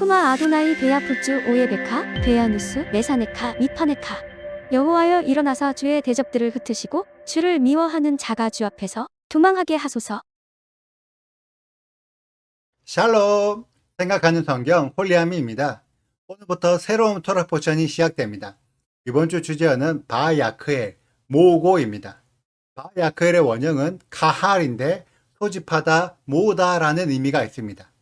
슈마 아도나이 베야푸츠 오예베카 베야누스 메사네카 미파네카. 여호와여 일어나사 주의 대적들을 흩으시고 주를 미워하는 자가 주 앞에서 도망하게 하소서. 샬롬! 생각하는 성경 홀리아미입니다. 오늘부터 새로운 토라 포션이 시작됩니다. 이번 주 주제어는 바야크엘, 모으고입니다. 바야크엘의 원형은 카할인데 소집하다, 모으다라는 의미가 있습니다.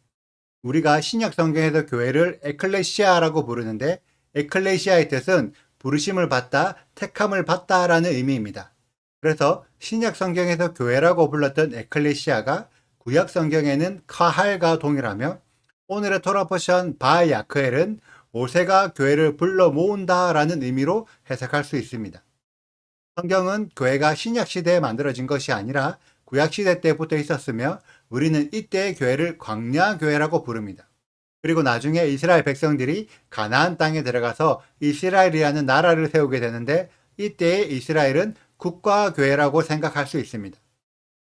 우리가 신약 성경에서 교회를 에클레시아라고 부르는데 에클레시아의 뜻은 부르심을 받다, 택함을 받다라는 의미입니다. 그래서 신약 성경에서 교회라고 불렀던 에클레시아가 구약 성경에는 카할과 동일하며 오늘의 토라 포션 바야크엘은 모세가 교회를 불러 모은다라는 의미로 해석할 수 있습니다. 성경은 교회가 신약 시대에 만들어진 것이 아니라 구약 시대 때부터 있었으며 우리는 이때의 교회를 광야 교회라고 부릅니다. 그리고 나중에 이스라엘 백성들이 가나안 땅에 들어가서 이스라엘이라는 나라를 세우게 되는데 이때의 이스라엘은 국가교회라고 생각할 수 있습니다.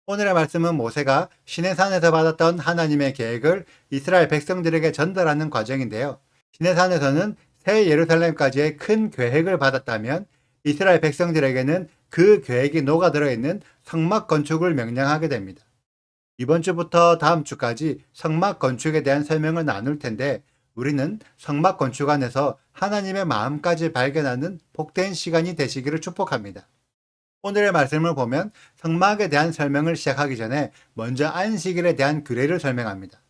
오늘의 말씀은 모세가 시내산에서 받았던 하나님의 계획을 이스라엘 백성들에게 전달하는 과정인데요. 시내산에서는 새 예루살렘까지의 큰 계획을 받았다면 이스라엘 백성들에게는 그 계획이 녹아들어 있는 성막 건축을 명령하게 됩니다. 이번 주부터 다음 주까지 성막 건축에 대한 설명을 나눌 텐데 우리는 성막 건축 안에서 하나님의 마음까지 발견하는 복된 시간이 되시기를 축복합니다. 오늘의 말씀을 보면 성막에 대한 설명을 시작하기 전에 먼저 안식일에 대한 규례를 설명합니다.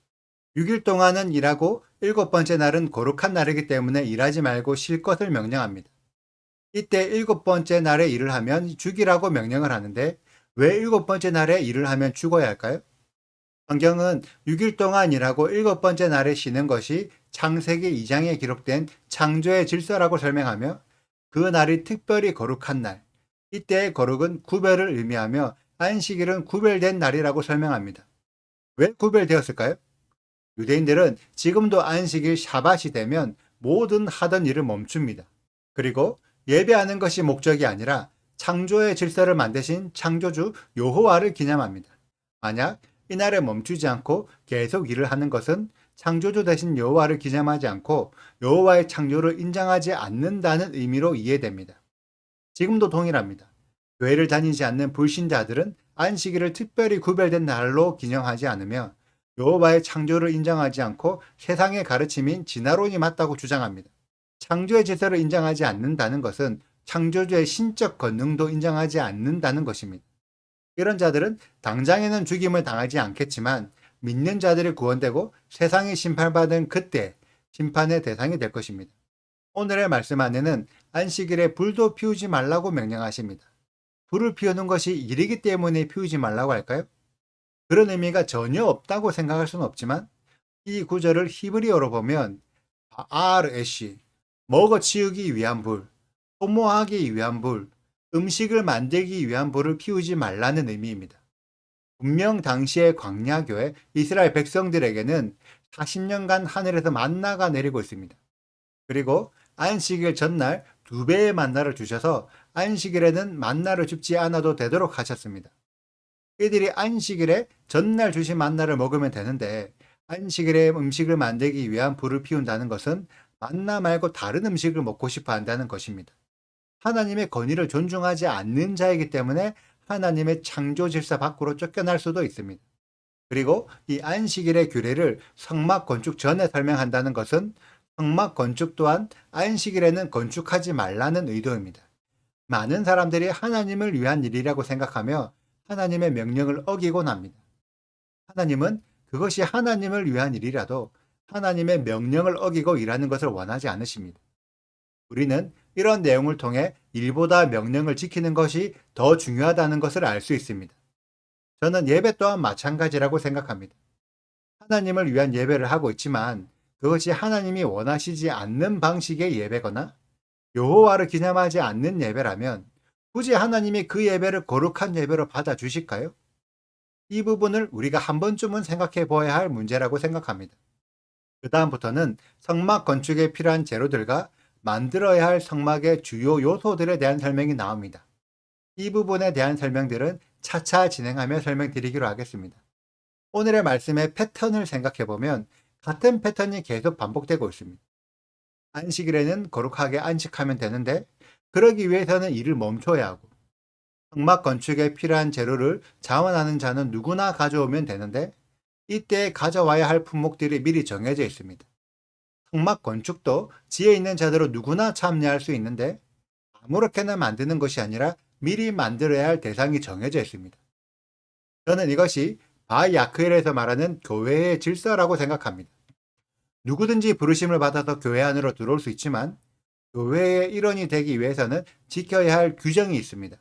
6일 동안은 일하고 7번째 날은 거룩한 날이기 때문에 일하지 말고 쉴 것을 명령합니다. 이때 7번째 날에 일을 하면 죽이라고 명령을 하는데 왜 7번째 날에 일을 하면 죽어야 할까요? 성경은 6일 동안 일하고 7번째 날에 쉬는 것이 창세기 2장에 기록된 창조의 질서라고 설명하며 그 날이 특별히 거룩한 날, 이때의 거룩은 구별을 의미하며 안식일은 구별된 날이라고 설명합니다. 왜 구별되었을까요? 유대인들은 지금도 안식일 샤밧이 되면 모든 하던 일을 멈춥니다. 그리고 예배하는 것이 목적이 아니라 창조의 질서를 만드신 창조주 여호와를 기념합니다. 만약 이날에 멈추지 않고 계속 일을 하는 것은 창조주 대신 여호와를 기념하지 않고 여호와의 창조를 인정하지 않는다는 의미로 이해됩니다. 지금도 동일합니다. 교회를 다니지 않는 불신자들은 안식일을 특별히 구별된 날로 기념하지 않으며 여호와의 창조를 인정하지 않고 세상의 가르침인 진화론이 맞다고 주장합니다. 창조의 질서를 인정하지 않는다는 것은 창조주의 신적 권능도 인정하지 않는다는 것입니다. 이런 자들은 당장에는 죽임을 당하지 않겠지만 믿는 자들이 구원되고 세상이 심판받은 그때 심판의 대상이 될 것입니다. 오늘의 말씀 안에는 안식일에 불도 피우지 말라고 명령하십니다. 불을 피우는 것이 일이기 때문에 피우지 말라고 할까요? 그런 의미가 전혀 없다고 생각할 수는 없지만 이 구절을 히브리어로 보면 바알에시, 먹어치우기 위한 불, 소모하기 위한 불, 음식을 만들기 위한 불을 피우지 말라는 의미입니다. 분명 당시의 광야교회 이스라엘 백성들에게는 40년간 하늘에서 만나가 내리고 있습니다. 그리고 안식일 전날 2배의 만나를 주셔서 안식일에는 만나를 줍지 않아도 되도록 하셨습니다. 이들이 안식일에 전날 주신 만나를 먹으면 되는데 안식일에 음식을 만들기 위한 불을 피운다는 것은 만나 말고 다른 음식을 먹고 싶어 한다는 것입니다. 하나님의 권위를 존중하지 않는 자이기 때문에 하나님의 창조 질서 밖으로 쫓겨날 수도 있습니다. 그리고 이 안식일의 규례를 성막 건축 전에 설명한다는 것은 성막 건축 또한 안식일에는 건축하지 말라는 의도입니다. 많은 사람들이 하나님을 위한 일이라고 생각하며 하나님의 명령을 어기곤 합니다. 하나님은 그것이 하나님을 위한 일이라도 하나님의 명령을 어기고 일하는 것을 원하지 않으십니다. 우리는 이런 내용을 통해 일보다 명령을 지키는 것이 더 중요하다는 것을 알 수 있습니다. 저는 예배 또한 마찬가지라고 생각합니다. 하나님을 위한 예배를 하고 있지만 그것이 하나님이 원하시지 않는 방식의 예배거나 여호와를 기념하지 않는 예배라면 굳이 하나님이 그 예배를 거룩한 예배로 받아주실까요? 이 부분을 우리가 한 번쯤은 생각해 보아야 할 문제라고 생각합니다. 그 다음부터는 성막 건축에 필요한 재료들과 만들어야 할 성막의 주요 요소들에 대한 설명이 나옵니다. 이 부분에 대한 설명들은 차차 진행하며 설명드리기로 하겠습니다. 오늘의 말씀의 패턴을 생각해 보면 같은 패턴이 계속 반복되고 있습니다. 안식일에는 거룩하게 안식하면 되는데 그러기 위해서는 일을 멈춰야 하고 성막 건축에 필요한 재료를 자원하는 자는 누구나 가져오면 되는데 이때 가져와야 할 품목들이 미리 정해져 있습니다. 성막 건축도 지혜 있는 자대로 누구나 참여할 수 있는데 아무렇게나 만드는 것이 아니라 미리 만들어야 할 대상이 정해져 있습니다. 저는 이것이 바야크엘에서 말하는 교회의 질서라고 생각합니다. 누구든지 부르심을 받아서 교회 안으로 들어올 수 있지만 교회의 일원이 되기 위해서는 지켜야 할 규정이 있습니다.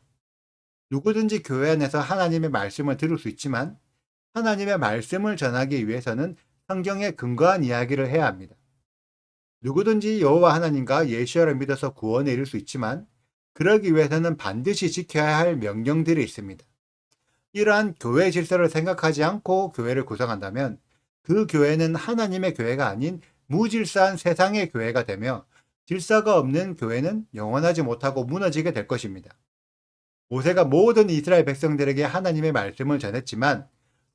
누구든지 교회 안에서 하나님의 말씀을 들을 수 있지만 하나님의 말씀을 전하기 위해서는 성경에 근거한 이야기를 해야 합니다. 누구든지 여호와 하나님과 예수를 믿어서 구원에 이를 수 있지만 그러기 위해서는 반드시 지켜야 할 명령들이 있습니다. 이러한 교회 질서를 생각하지 않고 교회를 구성한다면 그 교회는 하나님의 교회가 아닌 무질서한 세상의 교회가 되며 질서가 없는 교회는 영원하지 못하고 무너지게 될 것입니다. 모세가 모든 이스라엘 백성들에게 하나님의 말씀을 전했지만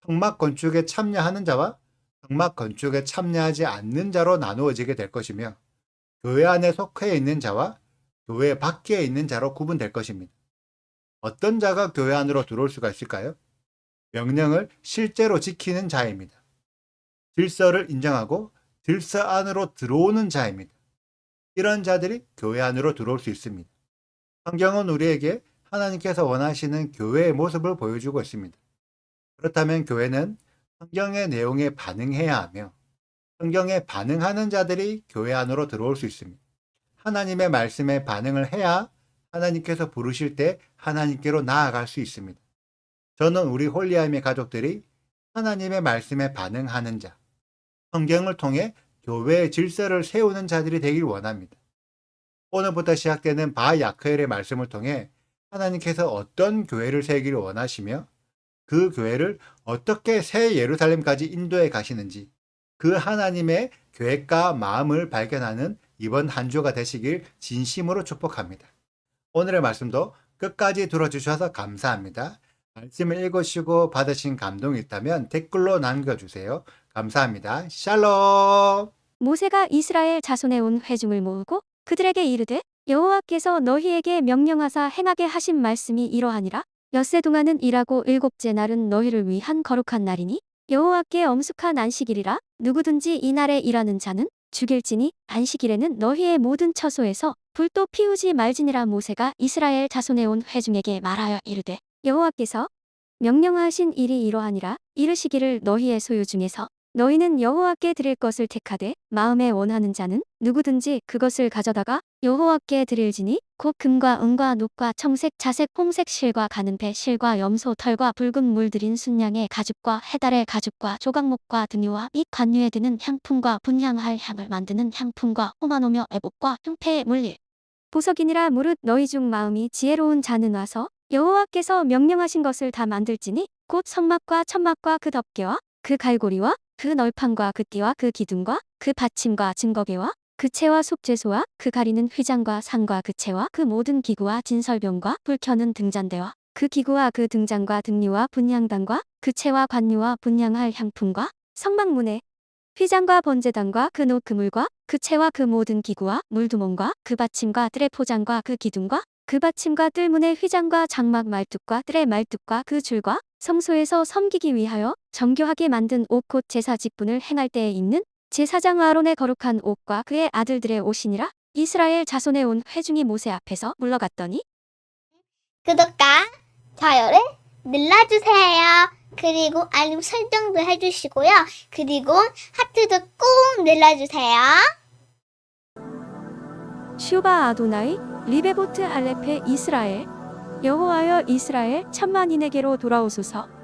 성막 건축에 참여하는 자와 성막 건축에 참여하지 않는 자로 나누어지게 될 것이며 교회 안에 속해 있는 자와 교회 밖에 있는 자로 구분될 것입니다. 어떤 자가 교회 안으로 들어올 수가 있을까요? 명령을 실제로 지키는 자입니다. 질서를 인정하고 질서 안으로 들어오는 자입니다. 이런 자들이 교회 안으로 들어올 수 있습니다. 성경은 우리에게 하나님께서 원하시는 교회의 모습을 보여주고 있습니다. 그렇다면 교회는 성경의 내용에 반응해야 하며 성경에 반응하는 자들이 교회 안으로 들어올 수 있습니다. 하나님의 말씀에 반응을 해야 하나님께서 부르실 때 하나님께로 나아갈 수 있습니다. 저는 우리 홀리아임의 가족들이 하나님의 말씀에 반응하는 자, 성경을 통해 교회의 질서를 세우는 자들이 되길 원합니다. 오늘부터 시작되는 바야크엘의 말씀을 통해 하나님께서 어떤 교회를 세우기를 원하시며 그 교회를 어떻게 새 예루살렘까지 인도해 가시는지 그 하나님의 계획과 마음을 발견하는 이번 한 주가 되시길 진심으로 축복합니다. 오늘의 말씀도 끝까지 들어주셔서 감사합니다. 말씀을 읽으시고 받으신 감동이 있다면 댓글로 남겨주세요. 감사합니다. 샬롬! 모세가 이스라엘 자손에 온 회중을 모으고 그들에게 이르되 여호와께서 너희에게 명령하사 행하게 하신 말씀이 이러하니라. 엿새 동안은 일하고 일곱째 날은 너희를 위한 거룩한 날이니 여호와께 엄숙한 안식일이라. 누구든지 이 날에 일하는 자는 죽일지니 안식일에는 너희의 모든 처소에서 불도 피우지 말지니라. 모세가 이스라엘 자손에 온 회중에게 말하여 이르되 여호와께서 명령하신 일이 이러하니라. 이르시기를 너희의 소유 중에서 너희는 여호와께 드릴 것을 택하되 마음에 원하는 자는 누구든지 그것을 가져다가 여호와께 드릴지니 곧 금과 은과 녹과 청색 자색 홍색 실과 가는 배 실과 염소 털과 붉은 물 들인 순양의 가죽과 해달의 가죽과 조각목과 등유와 및 관유에 드는 향품과 분향할 향을 만드는 향품과 호마노며 애복과 흉패의 물릴 보석이니라. 무릇 너희 중 마음이 지혜로운 자는 와서 여호와께서 명령하신 것을 다 만들지니 곧 성막과 천막과 그 덮개와 그 갈고리와 그 널판과 그 띠와 그 기둥과 그 받침과 증거개와 그 채와 속죄소와 그 가리는 휘장과 상과 그 채와 그 모든 기구와 진설병과 불 켜는 등잔대와 그 기구와 그 등잔과 등류와 분향단과 그 채와 관유와 분향할 향품과 성막문에 휘장과 번제단과 그 노 그물과 그 채와 그 모든 기구와 물두멍과 그 받침과 뜰의 포장과 그 기둥과 그 받침과 뜰문의 휘장과 장막 말뚝과 뜰의 말뚝과 그 줄과 성소에서 섬기기 위하여 정교하게 만든 옷 곧 제사 직분을 행할 때에 입는 제사장 아론의 거룩한 옷과 그의 아들들의 옷이니라. 이스라엘 자손에 온 회중이 모세 앞에서 물러갔더니 구독과 좋아요를 눌러주세요. 그리고 알림 설정도 해주시고요. 그리고 하트도 꼭 눌러주세요. 슈바 아도나이 리베보트 알레페 이스라엘 여호와여 이스라엘 천만인에게로 돌아오소서.